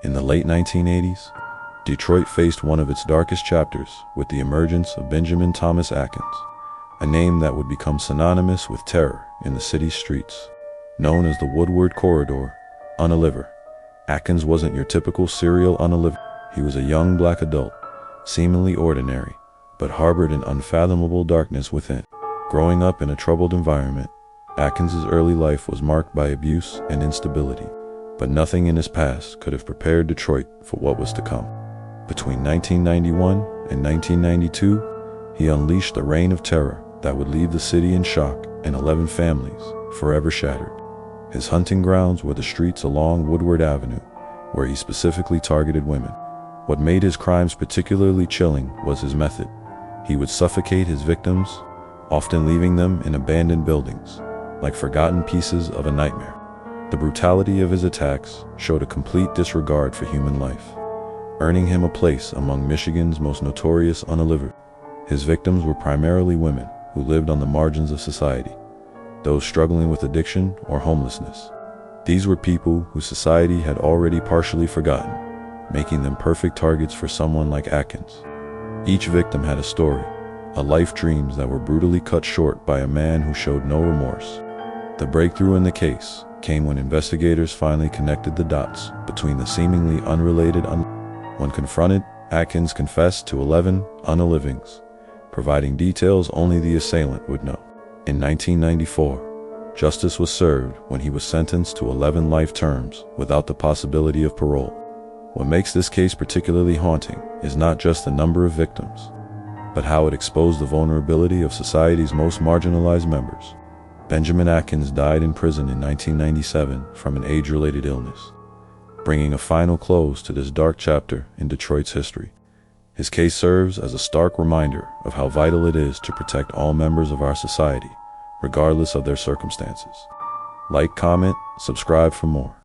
In the late 1980s, Detroit faced one of its darkest chapters with the emergence of Benjamin Thomas Atkins, a name that would become synonymous with terror in the city's streets. Known as the Woodward Corridor, unaliver, Atkins wasn't your typical serial unaliver. He was a young black adult, seemingly ordinary, but harbored an unfathomable darkness within. Growing up in a troubled environment, Atkins's early life was marked by abuse and instability, but nothing in his past could have prepared Detroit for what was to come. Between 1991 and 1992, he unleashed a reign of terror that would leave the city in shock and 11 families forever shattered. His hunting grounds were the streets along Woodward Avenue, where he specifically targeted women. What made his crimes particularly chilling was his method. He would suffocate his victims, often leaving them in abandoned buildings, like forgotten pieces of a nightmare. The brutality of his attacks showed a complete disregard for human life, earning him a place among Michigan's most notorious unalivers. His victims were primarily women who lived on the margins of society, those struggling with addiction or homelessness. These were people who society had already partially forgotten, making them perfect targets for someone like Atkins. Each victim had a story, a life dreams that were brutally cut short by a man who showed no remorse. The breakthrough in the case came when investigators finally connected the dots between the seemingly unrelated When confronted, Atkins confessed to 11 unalivings, providing details only the assailant would know. In 1994, justice was served when he was sentenced to 11 life terms without the possibility of parole. What makes this case particularly haunting is not just the number of victims, but how it exposed the vulnerability of society's most marginalized members. Benjamin Atkins died in prison in 1997 from an age-related illness, bringing a final close to this dark chapter in Detroit's history. His case serves as a stark reminder of how vital it is to protect all members of our society, regardless of their circumstances. Like, comment, subscribe for more.